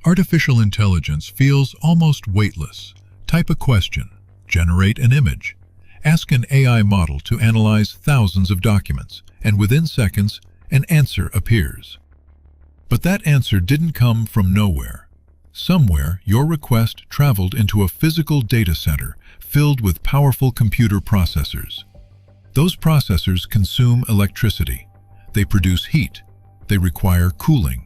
Artificial intelligence feels almost weightless. Type a question, generate an image, ask an AI model to analyze thousands of documents, and within seconds, an answer appears. But that answer didn't come from nowhere. Somewhere, your request traveled into a physical data center filled with powerful computer processors. Those processors consume electricity. They produce heat. They require cooling.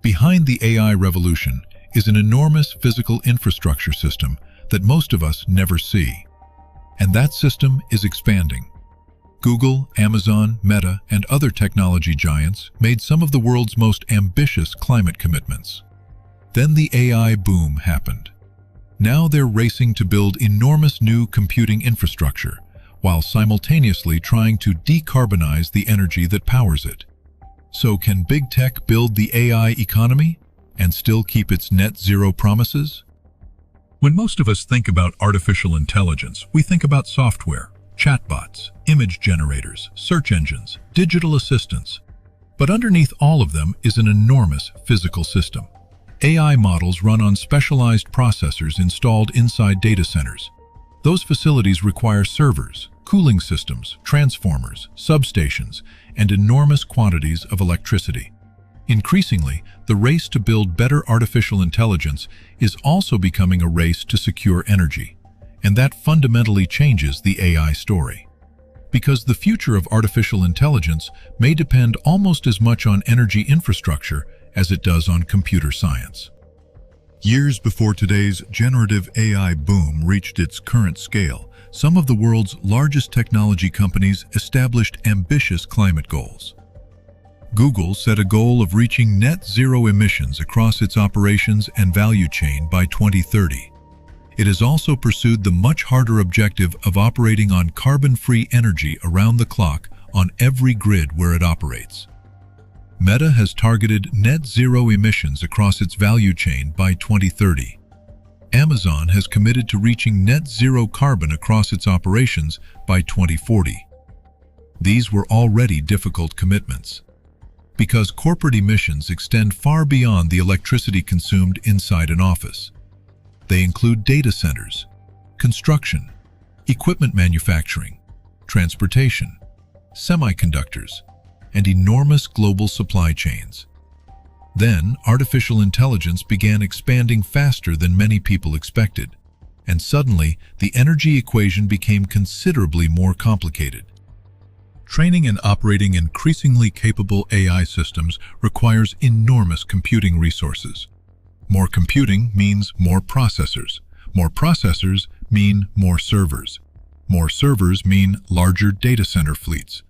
Behind the AI revolution is an enormous physical infrastructure system that most of us never see. And that system is expanding. Google, Amazon, Meta, and other technology giants made some of the world's most ambitious climate commitments. Then the AI boom happened. Now they're racing to build enormous new computing infrastructure, while simultaneously trying to decarbonize the energy that powers it. So can big tech build the AI economy and still keep its net zero promises? When most of us think about artificial intelligence, we think about software, chatbots, image generators, search engines, digital assistants. But underneath all of them is an enormous physical system. AI models run on specialized processors installed inside data centers. Those facilities require servers, cooling systems, transformers, substations, and enormous quantities of electricity. Increasingly, the race to build better artificial intelligence is also becoming a race to secure energy, and that fundamentally changes the AI story. Because the future of artificial intelligence may depend almost as much on energy infrastructure as it does on computer science. Years before today's generative AI boom reached its current scale, some of the world's largest technology companies established ambitious climate goals. Google set a goal of reaching net zero emissions across its operations and value chain by 2030. It has also pursued the much harder objective of operating on carbon-free energy around the clock on every grid where it operates. Meta has targeted net zero emissions across its value chain by 2030. Amazon has committed to reaching net zero carbon across its operations by 2040. These were already difficult commitments, because corporate emissions extend far beyond the electricity consumed inside an office. They include data centers, construction, equipment manufacturing, transportation, semiconductors, and enormous global supply chains. Then, artificial intelligence began expanding faster than many people expected, and suddenly, the energy equation became considerably more complicated. Training and operating increasingly capable AI systems requires enormous computing resources. More computing means more processors. More processors mean more servers. More servers mean larger data center fleets.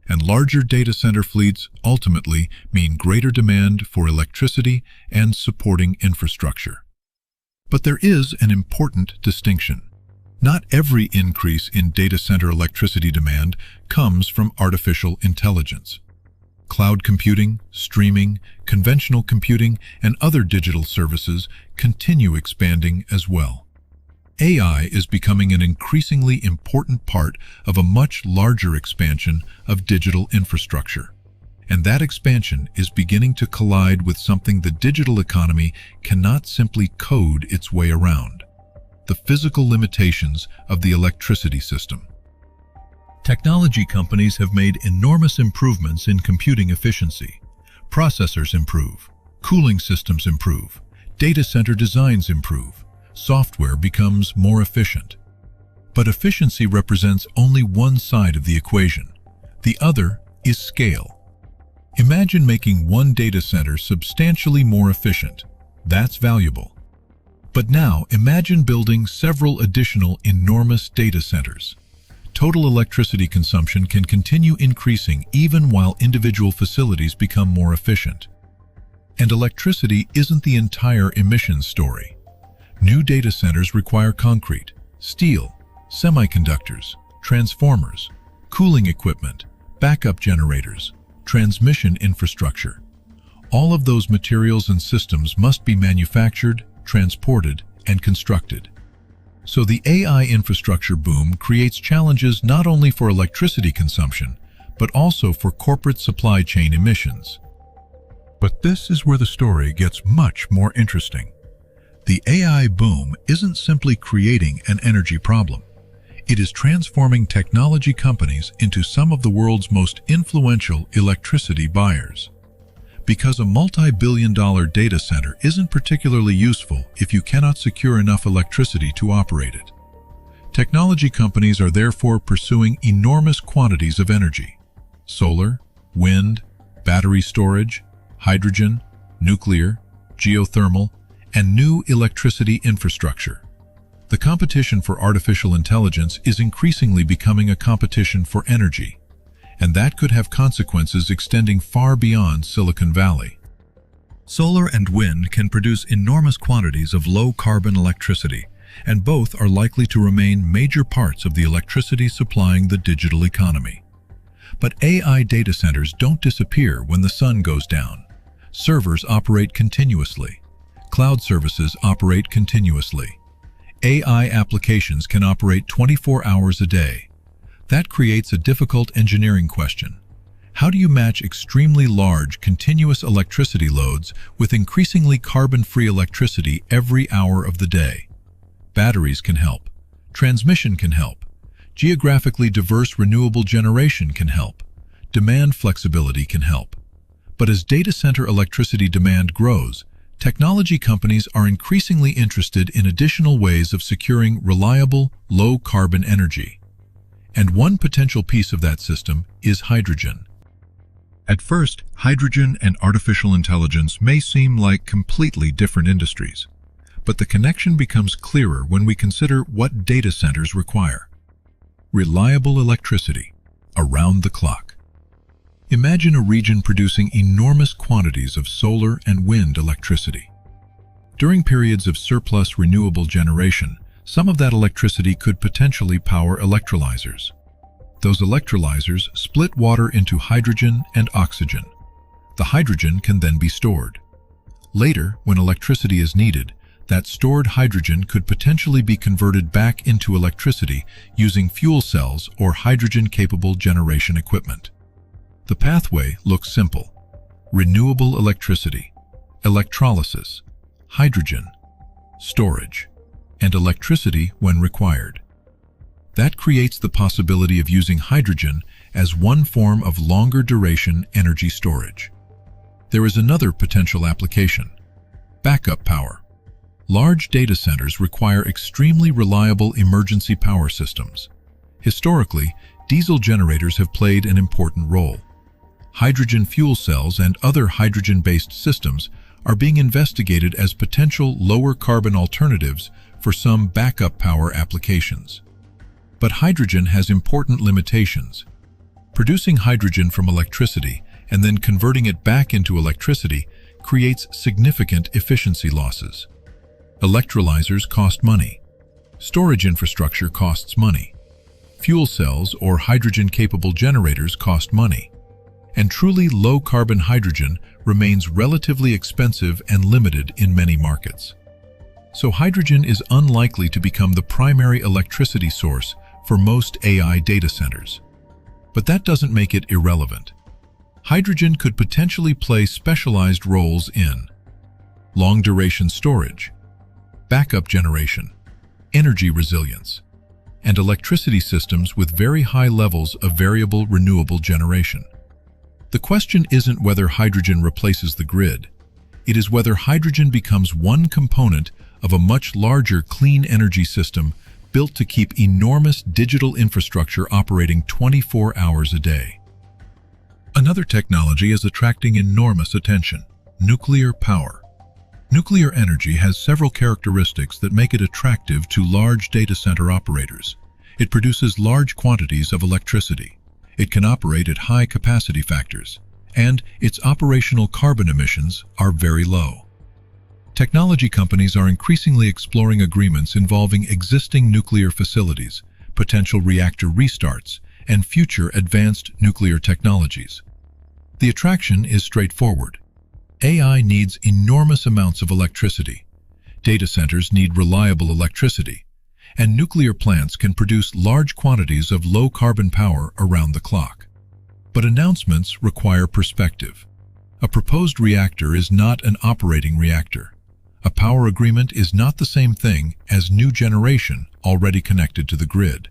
And larger data center fleets ultimately mean greater demand for electricity and supporting infrastructure. But there is an important distinction. Not every increase in data center electricity demand comes from artificial intelligence. Cloud computing, streaming, conventional computing, and other digital services continue expanding as well. AI is becoming an increasingly important part of a much larger expansion of digital infrastructure. And that expansion is beginning to collide with something the digital economy cannot simply code its way around: the physical limitations of the electricity system. Technology companies have made enormous improvements in computing efficiency. Processors improve, cooling systems improve, data center designs improve, software becomes more efficient. But efficiency represents only one side of the equation. The other is scale. Imagine making one data center substantially more efficient. That's valuable. But now imagine building several additional enormous data centers. Total electricity consumption can continue increasing even while individual facilities become more efficient. And electricity isn't the entire emissions story. New data centers require concrete, steel, semiconductors, transformers, cooling equipment, backup generators, transmission infrastructure. All of those materials and systems must be manufactured, transported, and constructed. So the AI infrastructure boom creates challenges not only for electricity consumption, but also for corporate supply chain emissions. But this is where the story gets much more interesting. The AI boom isn't simply creating an energy problem. It is transforming technology companies into some of the world's most influential electricity buyers. Because a multi-billion-dollar data center isn't particularly useful if you cannot secure enough electricity to operate it. Technology companies are therefore pursuing enormous quantities of energy: solar, wind, battery storage, hydrogen, nuclear, geothermal, and new electricity infrastructure. The competition for artificial intelligence is increasingly becoming a competition for energy, and that could have consequences extending far beyond Silicon Valley. Solar and wind can produce enormous quantities of low-carbon electricity, and both are likely to remain major parts of the electricity supplying the digital economy. But AI data centers don't disappear when the sun goes down. Servers operate continuously. Cloud services operate continuously. AI applications can operate 24 hours a day. That creates a difficult engineering question. How do you match extremely large, continuous electricity loads with increasingly carbon-free electricity every hour of the day? Batteries can help. Transmission can help. Geographically diverse renewable generation can help. Demand flexibility can help. But as data center electricity demand grows, technology companies are increasingly interested in additional ways of securing reliable, low-carbon energy. And one potential piece of that system is hydrogen. At first, hydrogen and artificial intelligence may seem like completely different industries. But the connection becomes clearer when we consider what data centers require. Reliable electricity, around the clock. Imagine a region producing enormous quantities of solar and wind electricity. During periods of surplus renewable generation, some of that electricity could potentially power electrolyzers. Those electrolyzers split water into hydrogen and oxygen. The hydrogen can then be stored. Later, when electricity is needed, that stored hydrogen could potentially be converted back into electricity using fuel cells or hydrogen-capable generation equipment. The pathway looks simple: renewable electricity, electrolysis, hydrogen, storage, and electricity when required. That creates the possibility of using hydrogen as one form of longer-duration energy storage. There is another potential application: backup power. Large data centers require extremely reliable emergency power systems. Historically, diesel generators have played an important role. Hydrogen fuel cells and other hydrogen-based systems are being investigated as potential lower-carbon alternatives for some backup power applications. But hydrogen has important limitations. Producing hydrogen from electricity and then converting it back into electricity creates significant efficiency losses. Electrolyzers cost money. Storage infrastructure costs money. Fuel cells or hydrogen-capable generators cost money. And truly low-carbon hydrogen remains relatively expensive and limited in many markets. So hydrogen is unlikely to become the primary electricity source for most AI data centers. But that doesn't make it irrelevant. Hydrogen could potentially play specialized roles in long-duration storage, backup generation, energy resilience, and electricity systems with very high levels of variable renewable generation. The question isn't whether hydrogen replaces the grid. It is whether hydrogen becomes one component of a much larger clean energy system built to keep enormous digital infrastructure operating 24 hours a day. Another technology is attracting enormous attention: nuclear power. Nuclear energy has several characteristics that make it attractive to large data center operators. It produces large quantities of electricity. It can operate at high capacity factors, and its operational carbon emissions are very low. Technology companies are increasingly exploring agreements involving existing nuclear facilities, potential reactor restarts, and future advanced nuclear technologies. The attraction is straightforward. AI needs enormous amounts of electricity. Data centers need reliable electricity, and nuclear plants can produce large quantities of low-carbon power around the clock. But announcements require perspective. A proposed reactor is not an operating reactor. A power agreement is not the same thing as new generation already connected to the grid.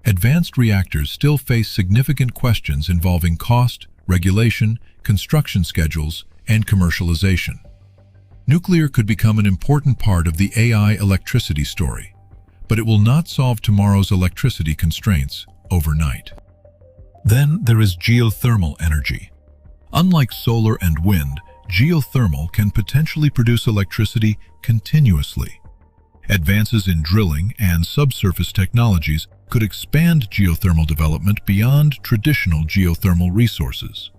Advanced reactors still face significant questions involving cost, regulation, construction schedules, and commercialization. Nuclear could become an important part of the AI electricity story, but it will not solve tomorrow's electricity constraints overnight. Then there is geothermal energy. Unlike solar and wind, geothermal can potentially produce electricity continuously. Advances in drilling and subsurface technologies could expand geothermal development beyond traditional geothermal resources.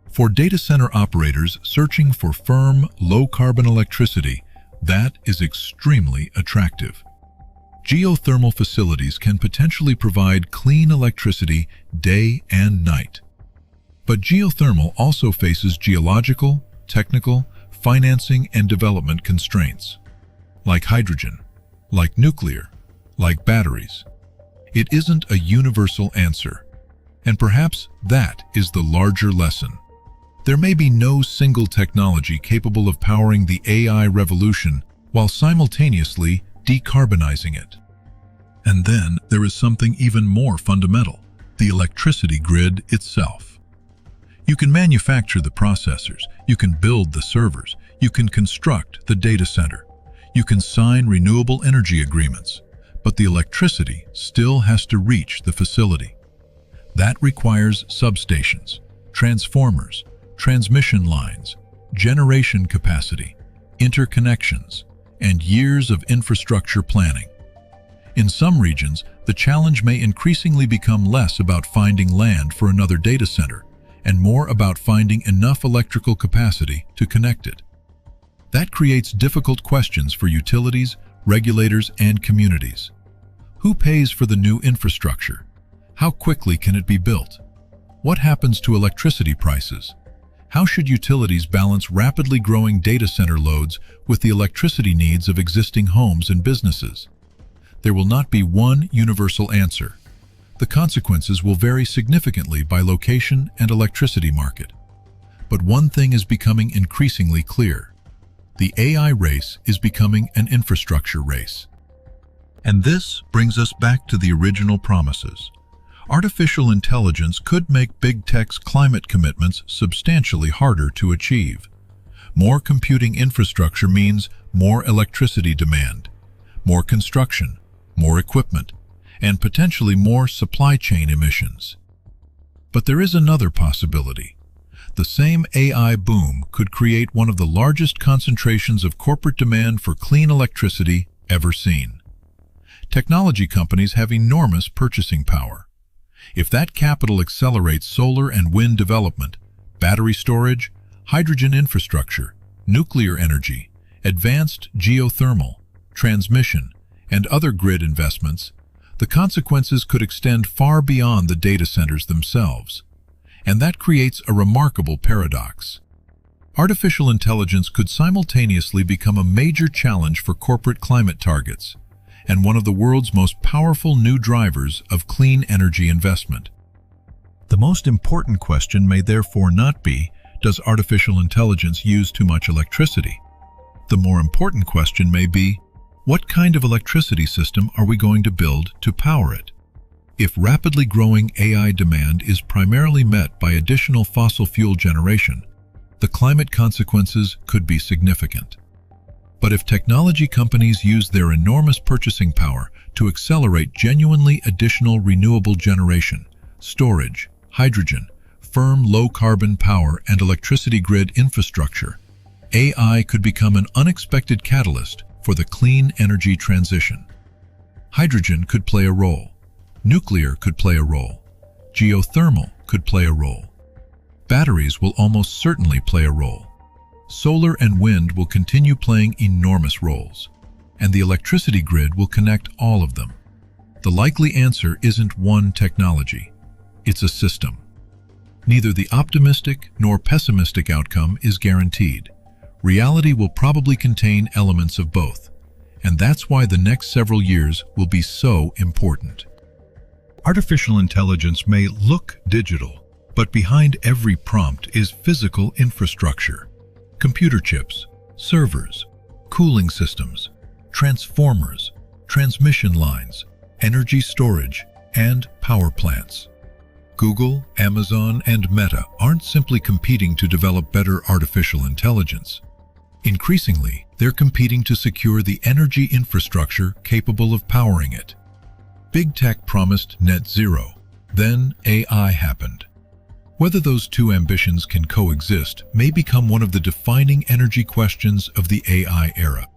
For data center operators searching for firm, low-carbon electricity, that is extremely attractive. Geothermal facilities can potentially provide clean electricity day and night. But geothermal also faces geological, technical, financing, and development constraints. Like hydrogen, like nuclear, like batteries. It isn't a universal answer. And perhaps that is the larger lesson. There may be no single technology capable of powering the AI revolution while simultaneously decarbonizing it. And then there is something even more fundamental, the electricity grid itself. You can manufacture the processors, you can build the servers, you can construct the data center, you can sign renewable energy agreements, but the electricity still has to reach the facility. That requires substations, transformers, transmission lines, generation capacity, interconnections, and years of infrastructure planning. In some regions, the challenge may increasingly become less about finding land for another data center and more about finding enough electrical capacity to connect it. That creates difficult questions for utilities, regulators, and communities. Who pays for the new infrastructure? How quickly can it be built? What happens to electricity prices? How should utilities balance rapidly growing data center loads with the electricity needs of existing homes and businesses? There will not be one universal answer. The consequences will vary significantly by location and electricity market. But one thing is becoming increasingly clear. The AI race is becoming an infrastructure race. And this brings us back to the original promises. Artificial intelligence could make big tech's climate commitments substantially harder to achieve. More computing infrastructure means more electricity demand, more construction, more equipment, and potentially more supply chain emissions. But there is another possibility. The same AI boom could create one of the largest concentrations of corporate demand for clean electricity ever seen. Technology companies have enormous purchasing power. If that capital accelerates solar and wind development, battery storage, hydrogen infrastructure, nuclear energy, advanced geothermal, transmission, and other grid investments, the consequences could extend far beyond the data centers themselves. And that creates a remarkable paradox. Artificial intelligence could simultaneously become a major challenge for corporate climate targets, and one of the world's most powerful new drivers of clean energy investment. The most important question may therefore not be, does artificial intelligence use too much electricity? The more important question may be, what kind of electricity system are we going to build to power it? If rapidly growing AI demand is primarily met by additional fossil fuel generation, the climate consequences could be significant. But if technology companies use their enormous purchasing power to accelerate genuinely additional renewable generation, storage, hydrogen, firm low-carbon power, and electricity grid infrastructure, AI could become an unexpected catalyst for the clean energy transition. Hydrogen could play a role. Nuclear could play a role. Geothermal could play a role. Batteries will almost certainly play a role. Solar and wind will continue playing enormous roles, and the electricity grid will connect all of them. The likely answer isn't one technology. It's a system. Neither the optimistic nor pessimistic outcome is guaranteed. Reality will probably contain elements of both, and that's why the next several years will be so important. Artificial intelligence may look digital, But behind every prompt is physical infrastructure. Computer chips, servers, cooling systems, transformers, transmission lines, energy storage, and power plants. Google, Amazon, and Meta aren't simply competing to develop better artificial intelligence. Increasingly, they're competing to secure the energy infrastructure capable of powering it. Big tech promised net zero. Then AI happened. Whether those two ambitions can coexist may become one of the defining energy questions of the AI era.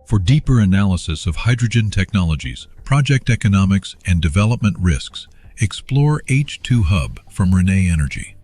For deeper analysis of hydrogen technologies, project economics, and development risks, explore H2 Hub from ReneEnergy.